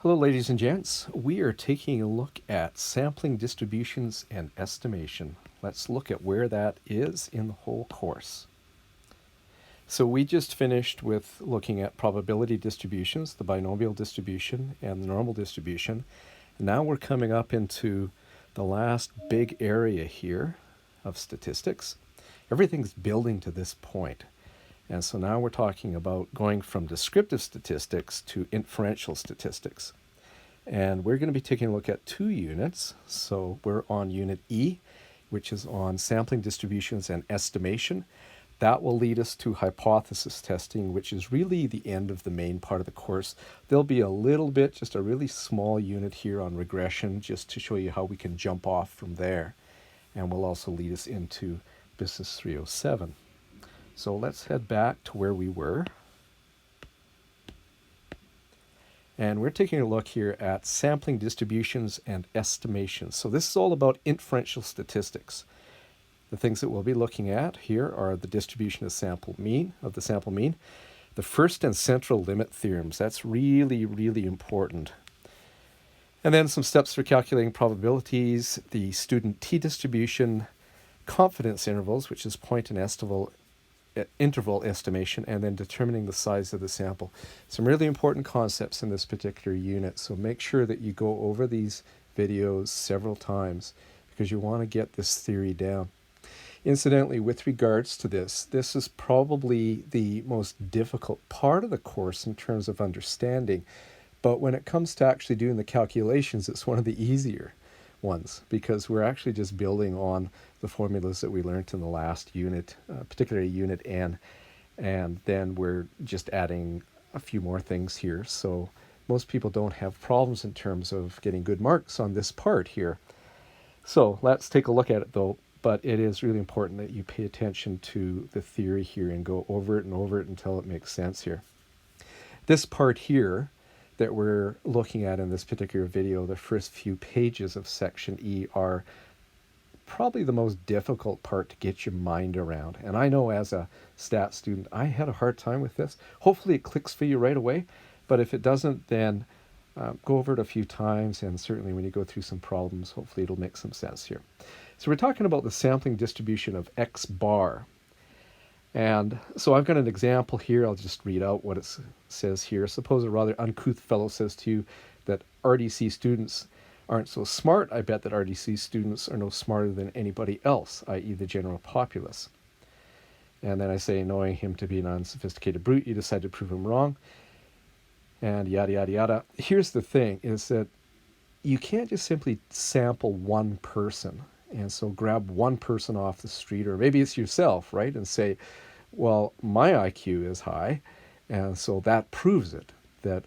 Hello, ladies and gents. We are taking a look at sampling distributions and estimation. Let's look at where that is in the whole course. So we just finished with looking at probability distributions, the binomial distribution and the normal distribution. And now we're coming up into the last big area here of statistics. Everything's building to this point. And so now we're talking about going from descriptive statistics to inferential statistics. And we're going to be taking a look at 2 units. So we're on Unit E, which is on sampling distributions and estimation. That will lead us to hypothesis testing, which is really the end of the main part of the course. There'll be a little bit, just a really small unit here on regression, just to show you how we can jump off from there. And will also lead us into Business 307. So let's head back to where we were. And we're taking a look here at sampling distributions and estimations. So this is all about inferential statistics. The things that we'll be looking at here are the distribution of the sample mean, the first and central limit theorems. That's really, really important. And then some steps for calculating probabilities, the student t-distribution, confidence intervals, which is point and interval estimation, and then determining the size of the sample. Some really important concepts in this particular unit, so make sure that you go over these videos several times because you want to get this theory down. Incidentally, with regards to this is probably the most difficult part of the course in terms of understanding, but when it comes to actually doing the calculations, it's one of the easier ones because we're actually just building on the formulas that we learned in the last unit, particularly Unit N, and then we're just adding a few more things here. So most people don't have problems in terms of getting good marks on this part here. So let's take a look at it though, but it is really important that you pay attention to the theory here and go over it and over it until it makes sense here. This part here that we're looking at in this particular video, the first few pages of section E, are probably the most difficult part to get your mind around. And I know as a stat student, I had a hard time with this. Hopefully it clicks for you right away, but if it doesn't, then go over it a few times, and certainly when you go through some problems, hopefully it'll make some sense here. So we're talking about the sampling distribution of X bar. And so I've got an example here. I'll just read out what it says here. Suppose a rather uncouth fellow says to you that RDC students aren't so smart. I bet that RDC students are no smarter than anybody else, i.e. the general populace. And then I say, knowing him to be an unsophisticated brute, you decide to prove him wrong, and yada, yada, yada. Here's the thing, is that you can't just simply sample one person. And so grab one person off the street, or maybe it's yourself, right? And say, well, my IQ is high, and so that proves it, that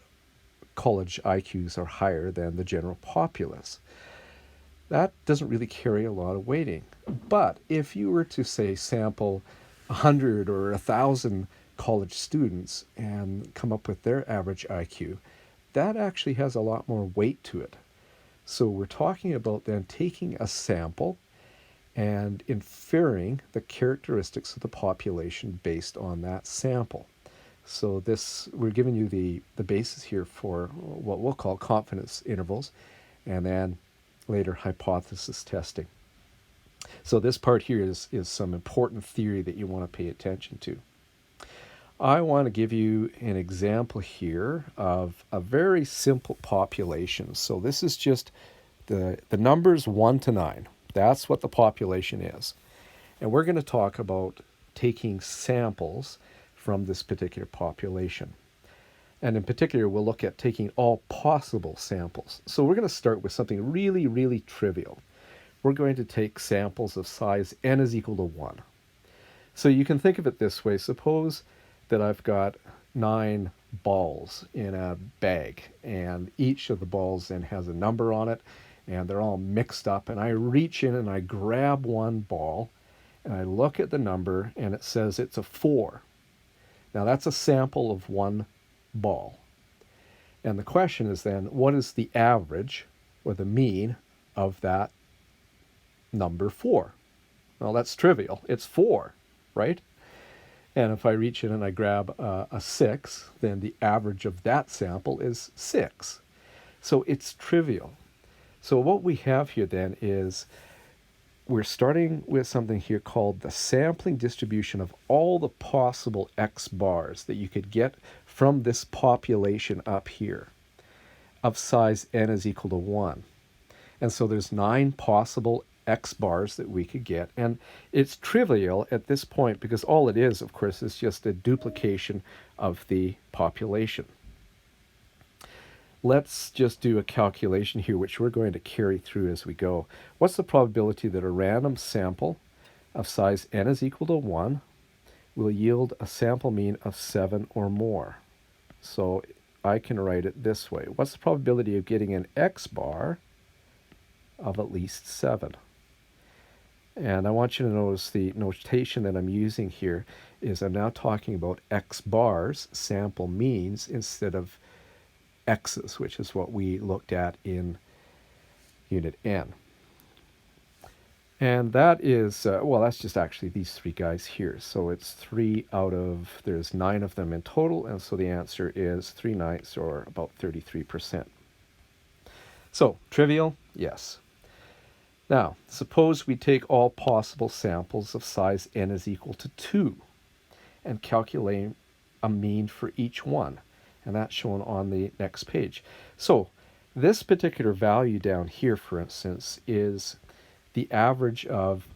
college IQs are higher than the general populace. That doesn't really carry a lot of weighting. But if you were to, say, sample 100 or 1,000 college students and come up with their average IQ, that actually has a lot more weight to it. So we're talking about then taking a sample and inferring the characteristics of the population based on that sample. So we're giving you the basis here for what we'll call confidence intervals, and then later hypothesis testing. So this part here is some important theory that you want to pay attention to. I want to give you an example here of a very simple population. So this is just the numbers 1 to 9. That's what the population is. And we're going to talk about taking samples from this particular population. And in particular, we'll look at taking all possible samples. So we're going to start with something really, really trivial. We're going to take samples of size n is equal to 1. So you can think of it this way. Suppose that I've got 9 balls in a bag, and each of the balls then has a number on it, and they're all mixed up, and I reach in and I grab one ball, and I look at the number, and it says it's a 4. Now that's a sample of one ball. And the question is then, what is the average or the mean of that number 4? Well, that's trivial. It's 4, right? And if I reach in and I grab a 6, then the average of that sample is 6. So it's trivial. So what we have here then is we're starting with something here called the sampling distribution of all the possible x bars that you could get from this population up here of size n is equal to 1. And so there's 9 possible x bars that we could get. And it's trivial at this point because all it is, of course, is just a duplication of the population. Let's just do a calculation here, which we're going to carry through as we go. What's the probability that a random sample of size n is equal to 1 will yield a sample mean of 7 or more? So I can write it this way. What's the probability of getting an x bar of at least 7? And I want you to notice the notation that I'm using here is I'm now talking about x bars, sample means, instead of x's, which is what we looked at in Unit N. And that is, well, that's just actually these 3 guys here. So it's 3 out of, there's 9 of them in total, and so the answer is 3/9, or about 33%. So, trivial? Yes. Now, suppose we take all possible samples of size n is equal to 2 and calculate a mean for each one. And that's shown on the next page. So this particular value down here, for instance, is the average of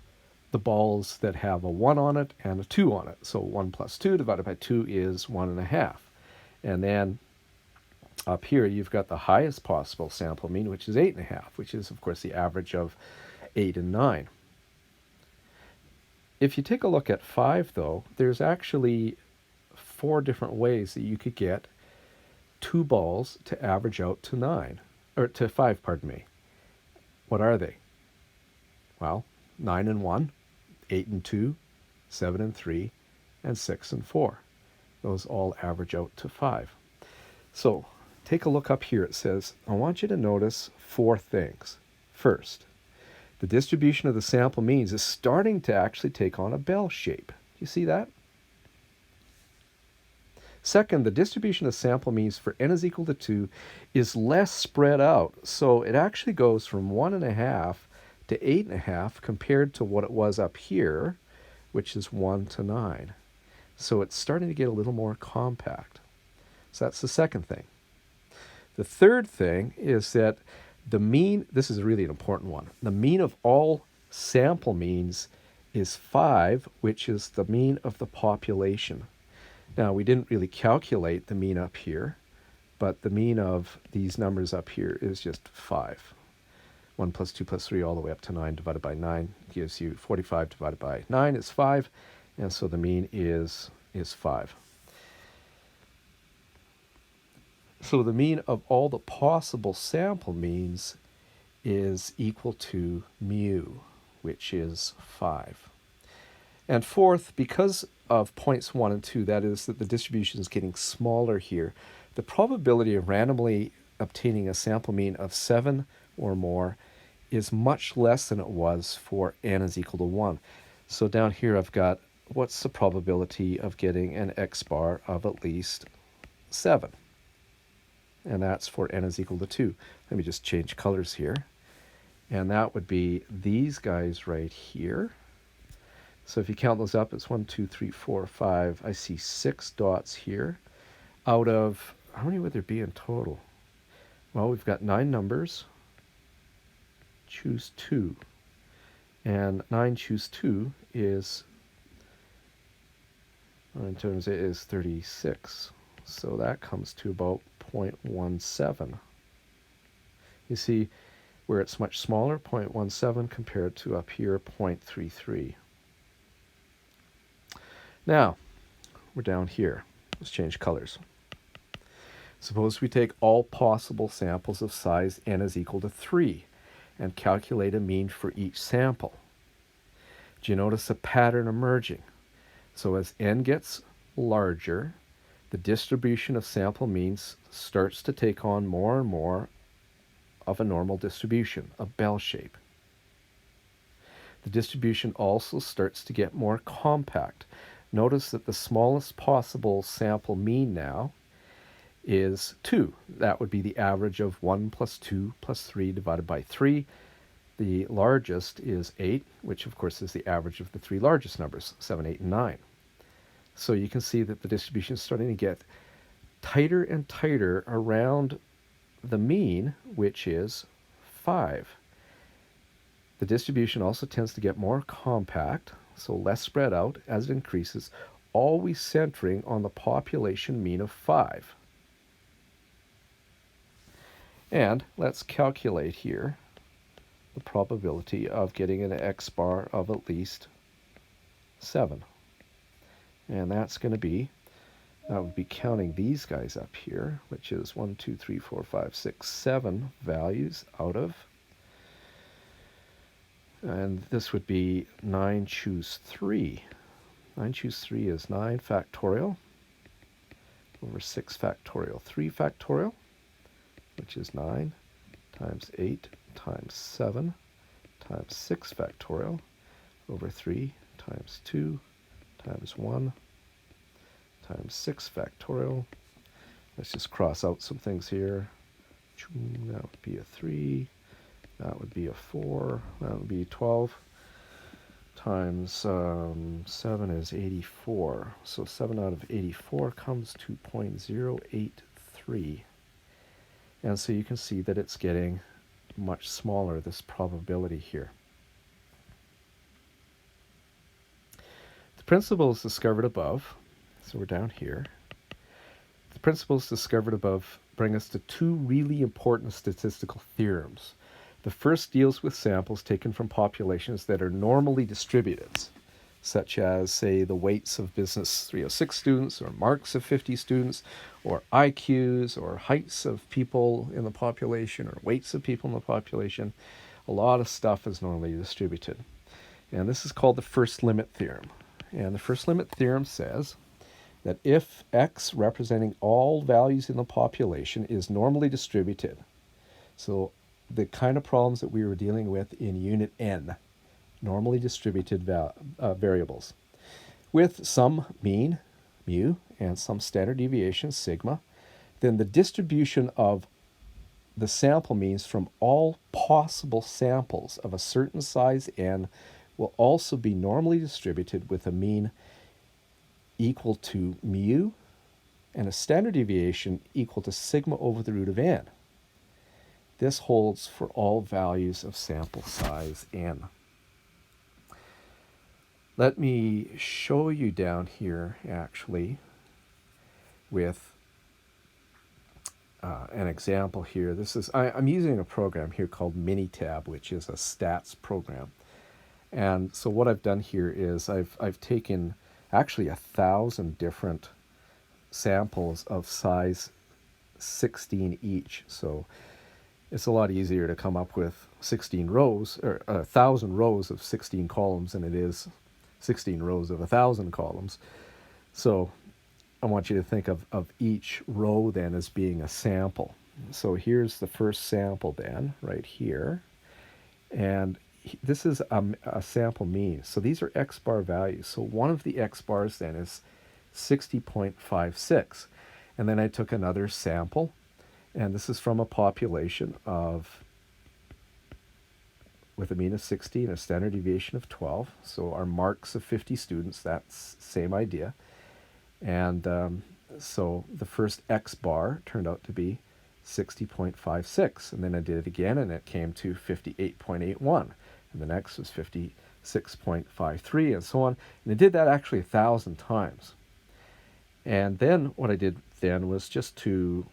the balls that have a 1 on it and a 2 on it. So 1 plus 2 divided by 2 is 1.5. And then up here you've got the highest possible sample mean, which is 8.5, which is, of course, the average of 8 and 9. If you take a look at 5, though, there's actually 4 different ways that you could get 2 balls to average out to 9, or to 5, pardon me. What are they? Well, 9 and 1, 8 and 2, 7 and 3, and 6 and 4. Those all average out to 5. So take a look up here. It says, I want you to notice 4 things. First, the distribution of the sample means is starting to actually take on a bell shape. You see that? Second, the distribution of sample means for n is equal to 2 is less spread out. So it actually goes from 1.5 to 8.5 compared to what it was up here, which is 1 to 9. So it's starting to get a little more compact. So that's the second thing. The third thing is that the mean, this is really an important one, the mean of all sample means is 5, which is the mean of the population. Now, we didn't really calculate the mean up here, but the mean of these numbers up here is just 5. 1 plus 2 plus 3 all the way up to 9 divided by 9 gives you 45 divided by 9 is 5, and so the mean is 5. So the mean of all the possible sample means is equal to mu, which is 5. And fourth, because of points 1 and 2, that is that the distribution is getting smaller here, the probability of randomly obtaining a sample mean of 7 or more is much less than it was for n is equal to 1. So down here I've got, what's the probability of getting an x bar of at least 7? And that's for n is equal to 2. Let me just change colors here. And that would be these guys right here. So if you count those up, it's 1, 2, 3, 4, 5. I see 6 dots here out of, how many would there be in total? Well, we've got 9 numbers. Choose 2. And 9 choose 2 is, in terms it is 36. So that comes to about 0.17. You see where it's much smaller, 0.17 compared to up here, 0.33. Now, we're down here. Let's change colors. Suppose we take all possible samples of size n is equal to 3 and calculate a mean for each sample. Do you notice a pattern emerging? So as n gets larger, the distribution of sample means starts to take on more and more of a normal distribution, a bell shape. The distribution also starts to get more compact. Notice that the smallest possible sample mean now is 2. That would be the average of 1 plus 2 plus 3 divided by 3. The largest is 8, which of course is the average of the three largest numbers, 7, 8, and 9. So you can see that the distribution is starting to get tighter and tighter around the mean, which is 5. The distribution also tends to get more compact, so less spread out as it increases, always centering on the population mean of 5. And let's calculate here the probability of getting an x bar of at least 7. And that's going to be, I would be counting these guys up here, which is 1, 2, 3, 4, 5, 6, 7 values out of, and this would be 9 choose 3. 9 choose 3 is 9 factorial over 6 factorial. 3 factorial, which is 9 times 8 times 7 times 6 factorial over 3 times 2 times 1 times 6 factorial. Let's just cross out some things here. That would be a 3. That would be a 4. That would be 12 times 7 is 84. So 7 out of 84 comes to 0.083. And so you can see that it's getting much smaller, this probability here. The principles discovered above, so we're down here. The principles discovered above bring us to two really important statistical theorems. The first deals with samples taken from populations that are normally distributed, such as, say, the weights of Business 306 students, or marks of 50 students, or IQs, or heights of people in the population, or weights of people in the population. A lot of stuff is normally distributed. And this is called the first limit theorem. And the first limit theorem says that if x representing all values in the population is normally distributed, so the kind of problems that we were dealing with in Unit N, normally distributed variables, with some mean, mu, and some standard deviation, sigma, then the distribution of the sample means from all possible samples of a certain size n will also be normally distributed with a mean equal to mu and a standard deviation equal to sigma over the root of n. This holds for all values of sample size n. Let me show you down here, actually, with an example here. This is I'm using a program here called Minitab, which is a stats program. And so what I've done here is I've taken actually 1,000 different samples of size 16 each. So it's a lot easier to come up with 16 rows, or 1,000 rows of 16 columns than it is 16 rows of 1,000 columns. So I want you to think of each row then as being a sample. So here's the first sample then, right here. And this is a sample mean. So these are x bar values. So one of the x bars then is 60.56. And then I took another sample, and this is from a population with a mean of 60 and a standard deviation of 12. So our marks of 50 students, that's same idea. And so the first x bar turned out to be 60.56. And then I did it again, and it came to 58.81. And the next was 56.53, and so on. And I did that actually 1,000 times. And then what I did then was just to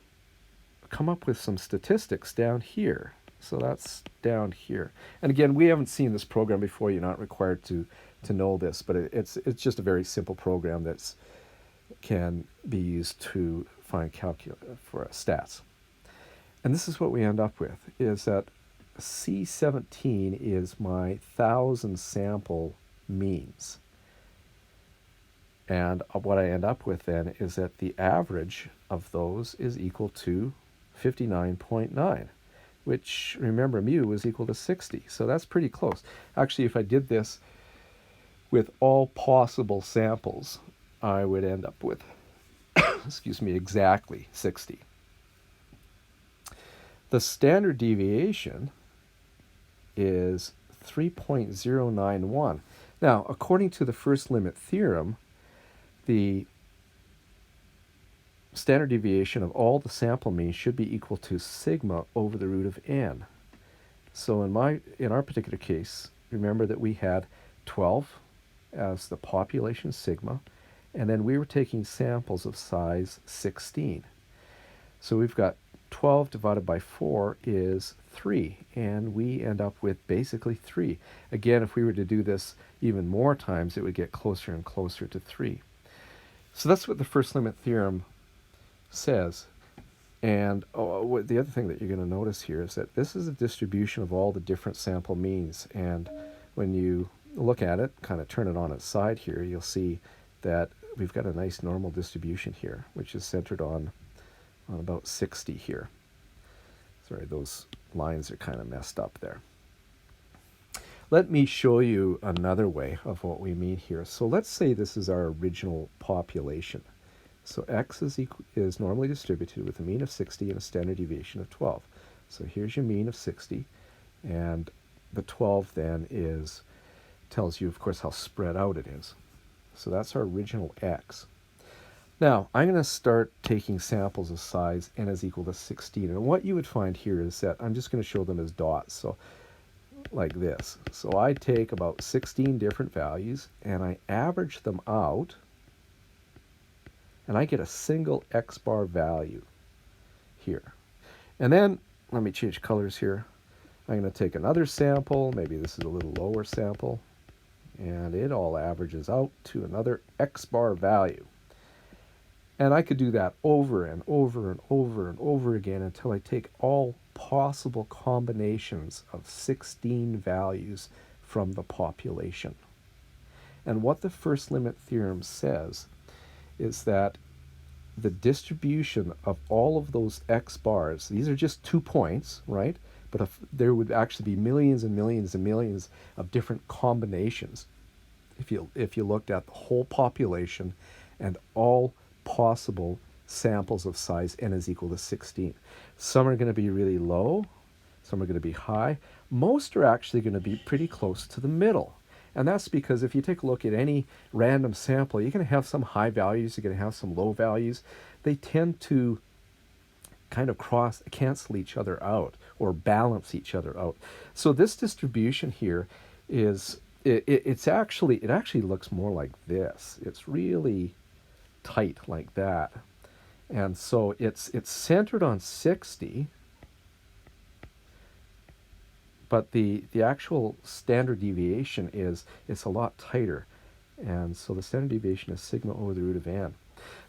come up with some statistics down here. So that's down here. And again, we haven't seen this program before. You're not required to know this, but it's just a very simple program that's can be used to find for stats. And this is what we end up with, is that C17 is my 1,000 sample means. And what I end up with then is that the average of those is equal to 59.9, which, remember, mu is equal to 60. So that's pretty close. Actually, if I did this with all possible samples, I would end up with excuse me, exactly 60. The standard deviation is 3.091. Now, according to the first limit theorem, the standard deviation of all the sample means should be equal to sigma over the root of n. So in our particular case, remember that we had 12 as the population sigma, and then we were taking samples of size 16. So we've got 12 divided by 4 is 3, and we end up with basically 3. Again, if we were to do this even more times, it would get closer and closer to 3. So that's what the first limit theorem says. And the other thing that you're going to notice here is that this is a distribution of all the different sample means. And when you look at it, kind of turn it on its side here, you'll see that we've got a nice normal distribution here, which is centered on about 60 here. Sorry, those lines are kind of messed up there. Let me show you another way of what we mean here. So let's say this is our original population. So x is normally distributed with a mean of 60 and a standard deviation of 12. So here's your mean of 60, and the 12 then tells you, of course, how spread out it is. So that's our original x. Now, I'm going to start taking samples of size n is equal to 16. And what you would find here is that I'm just going to show them as dots, so like this. So I take about 16 different values, and I average them out, and I get a single x bar value here. And then, let me change colors here. I'm going to take another sample, maybe this is a little lower sample, and it all averages out to another x bar value. And I could do that over and over and over and over again until I take all possible combinations of 16 values from the population. And what the first limit theorem says is that the distribution of all of those x bars, these are just 2 points, right? But if there would actually be millions and millions and millions of different combinations if you looked at the whole population and all possible samples of size n is equal to 16. Some are going to be really low, some are going to be high. Most are actually going to be pretty close to the middle. And that's because if you take a look at any random sample, you're going to have some high values, you're going to have some low values. They tend to kind of cancel each other out or balance each other out. So this distribution here is, it actually looks more like this. It's really tight like that. And so it's centered on 60, but the actual standard deviation it's a lot tighter. And so the standard deviation is sigma over the root of n.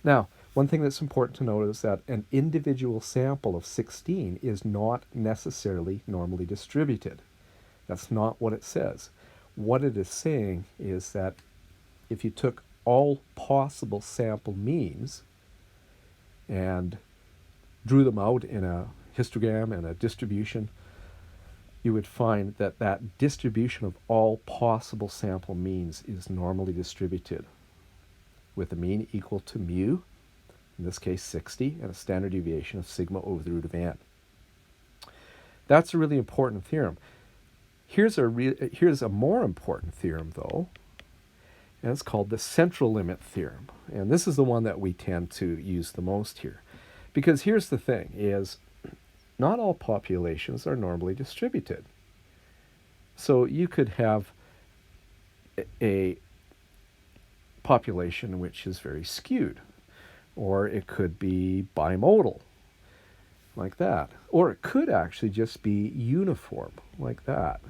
Now, one thing that's important to note is that an individual sample of 16 is not necessarily normally distributed. That's not what it says. What it is saying is that if you took all possible sample means and drew them out in a histogram and a distribution, you would find that that distribution of all possible sample means is normally distributed with a mean equal to mu, in this case 60, and a standard deviation of sigma over the root of n. That's a really important theorem. Here's a more important theorem, though, and it's called the central limit theorem. And this is the one that we tend to use the most here. Because here's the thing, is not all populations are normally distributed. So you could have a population which is very skewed, or it could be bimodal, like that. Or it could actually just be uniform, like that,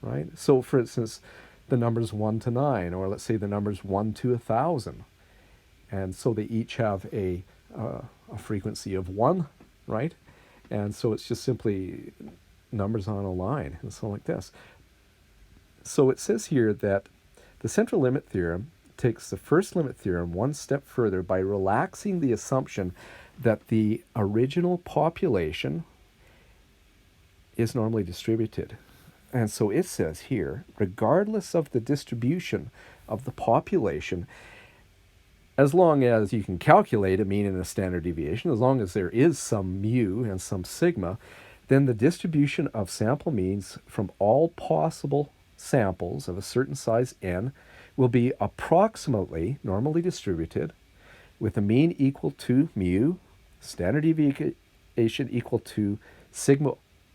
right? So for instance, the numbers 1 to 9, or let's say the numbers 1 to 1,000. And so they each have a frequency of 1, right? And so it's just simply numbers on a line, and so like this. So it says here that the central limit theorem takes the first limit theorem one step further by relaxing the assumption that the original population is normally distributed. And so it says here, regardless of the distribution of the population, as long as you can calculate a mean and a standard deviation, as long as there is some mu and some sigma, then the distribution of sample means from all possible samples of a certain size n will be approximately normally distributed with a mean equal to mu, standard deviation equal to sigma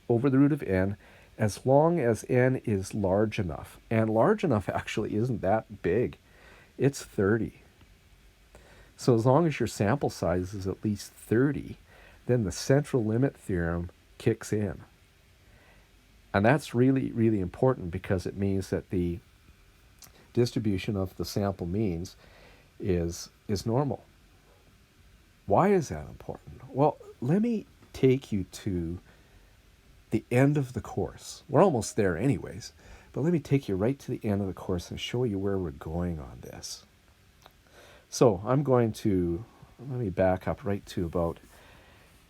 over the root of n, as long as n is large enough. And large enough actually isn't that big. It's 30. So as long as your sample size is at least 30, then the central limit theorem kicks in. And that's really, really important because it means that the distribution of the sample means is normal. Why is that important? Well, let me take you to the end of the course. We're almost there anyways, but let me take you right to the end of the course and show you where we're going on this. So I'm going to, let me back up right to about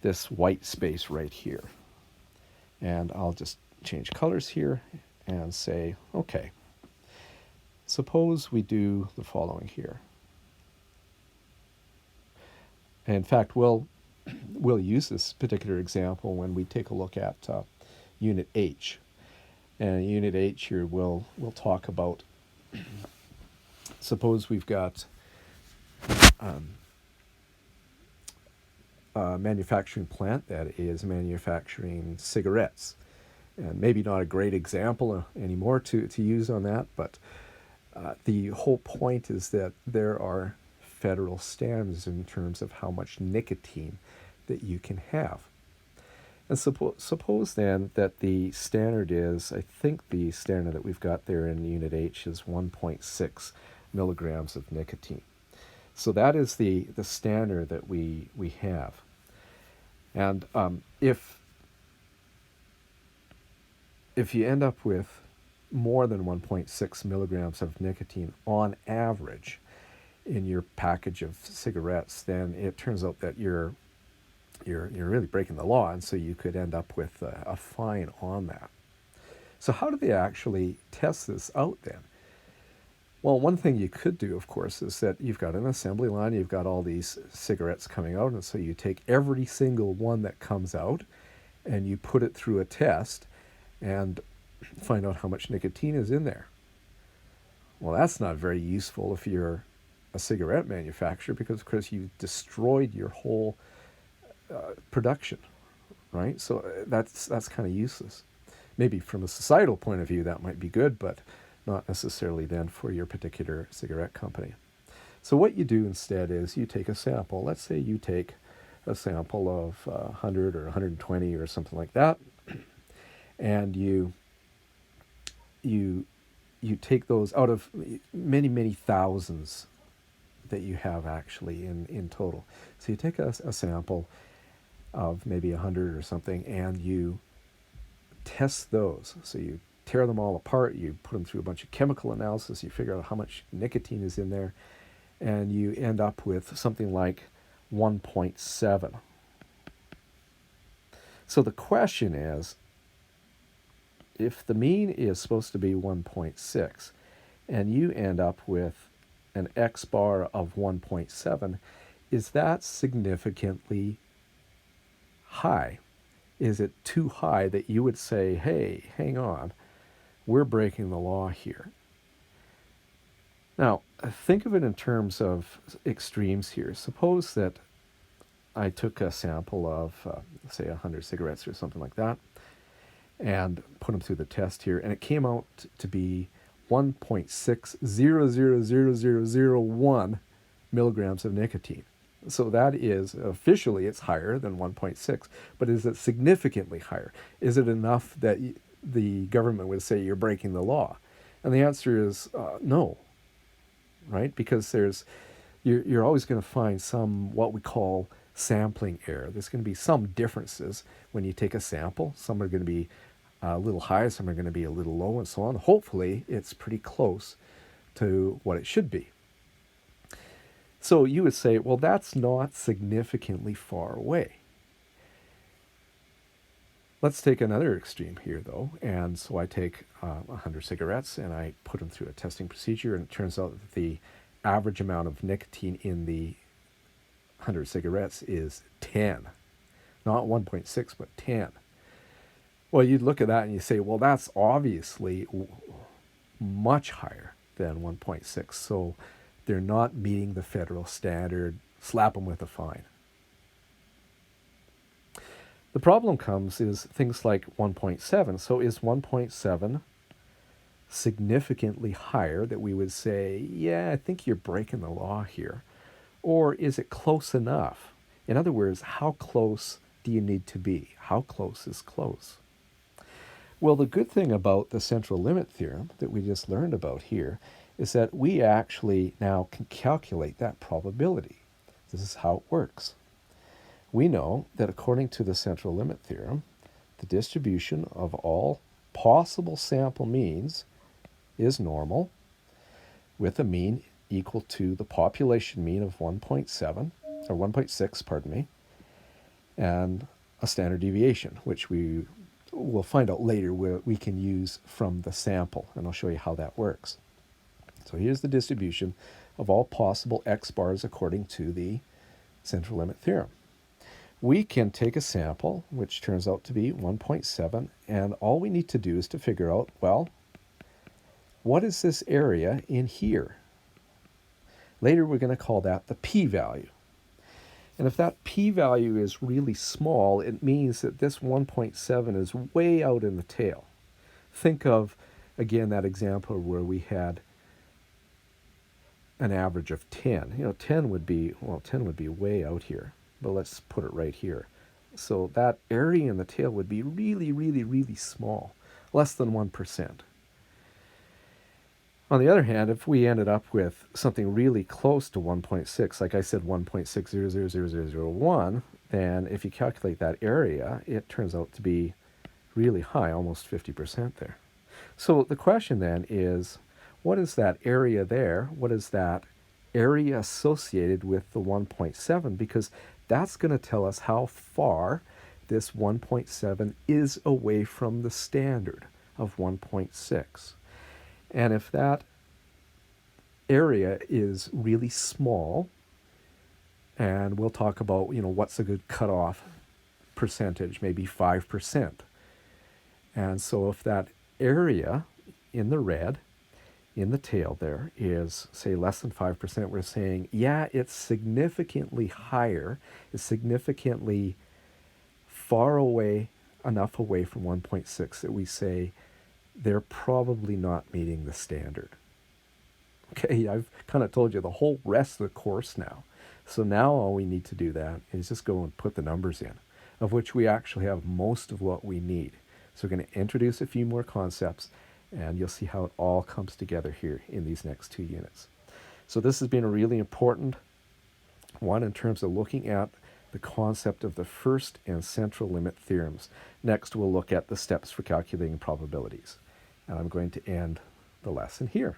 this white space right here. And I'll just change colors here and say, okay, suppose we do the following here. In fact, we'll use this particular example when we take a look at Unit H. And Unit H here, we'll talk about, suppose we've got a manufacturing plant that is manufacturing cigarettes. And maybe not a great example anymore to use on that, but the whole point is that there are federal standards in terms of how much nicotine that you can have. And suppose then that the standard is, I think the standard that we've got there in Unit H is 1.6 milligrams of nicotine. So that is the standard that we have. And if you end up with more than 1.6 milligrams of nicotine on average in your package of cigarettes, then it turns out that you're really breaking the law, and so you could end up with a fine on that. So how do they actually test this out then? Well, one thing you could do, of course, is that you've got an assembly line, you've got all these cigarettes coming out, and so you take every single one that comes out and you put it through a test and find out how much nicotine is in there. Well, that's not very useful if you're a cigarette manufacturer, because of course you've destroyed your whole production, right? So that's kind of useless. Maybe from a societal point of view that might be good, but not necessarily then for your particular cigarette company. So what you do instead is you take a sample. Let's say you take a sample of 100 or 120 or something like that, and you take those out of many, many thousands that you have actually in total. So you take a sample of maybe 100 or something, and you test those. So you tear them all apart, you put them through a bunch of chemical analysis, you figure out how much nicotine is in there, and you end up with something like 1.7. So the question is, if the mean is supposed to be 1.6, and you end up with an X bar of 1.7, is that significantly high? Is it too high that you would say, hey, hang on, we're breaking the law here? Now, think of it in terms of extremes here. Suppose that I took a sample of, say, 100 cigarettes or something like that, and put them through the test here, and it came out to be 1.6000001 milligrams of nicotine. So that is, officially it's higher than 1.6, but is it significantly higher? Is it enough that the government would say you're breaking the law? And the answer is no, right? Because you're always going to find some, what we call sampling error. There's going to be some differences when you take a sample. Some are going to be a little high, some are going to be a little low, and so on. Hopefully it's pretty close to what it should be. So you would say, well, that's not significantly far away. Let's take another extreme here, though. And so I take 100 cigarettes and I put them through a testing procedure, and it turns out that the average amount of nicotine in the 100 cigarettes is 10, not 1.6, but 10. Well, you'd look at that and you say, well, that's obviously much higher than 1.6, so they're not meeting the federal standard. Slap them with a fine. The problem comes is things like 1.7. So is 1.7 significantly higher that we would say, yeah, I think you're breaking the law here? Or is it close enough? In other words, how close do you need to be? How close is close? Well, the good thing about the central limit theorem that we just learned about here is that we actually now can calculate that probability. This is how it works. We know that according to the central limit theorem, the distribution of all possible sample means is normal, with a mean equal to the population mean of 1.7, or 1.6, pardon me, and a standard deviation, which we will find out later where we can use from the sample, and I'll show you how that works. So here's the distribution of all possible x bars according to the central limit theorem. We can take a sample, which turns out to be 1.7, and all we need to do is to figure out, well, what is this area in here? Later we're going to call that the p-value. And if that p-value is really small, it means that this 1.7 is way out in the tail. Think of, again, that example where we had an average of 10. 10 would be way out here, but let's put it right here. So that area in the tail would be really, really, really small, less than 1%. On the other hand, if we ended up with something really close to 1.6, like I said, 1.6000001, then if you calculate that area, it turns out to be really high, almost 50% there. So the question then is, what is that area there? What is that area associated with the 1.7? Because that's going to tell us how far this 1.7 is away from the standard of 1.6. And if that area is really small, and we'll talk about, what's a good cutoff percentage, maybe 5%. And so if that area in the red, in the tail there, is, say, less than 5%, we're saying, yeah, it's significantly higher, it's significantly far away, enough away from 1.6 that we say, they're probably not meeting the standard. Okay, I've kind of told you the whole rest of the course now. So now all we need to do that is just go and put the numbers in, of which we actually have most of what we need. So we're going to introduce a few more concepts, and you'll see how it all comes together here in these next 2 units. So this has been a really important one in terms of looking at the concept of the first and central limit theorems. Next, we'll look at the steps for calculating probabilities. And I'm going to end the lesson here.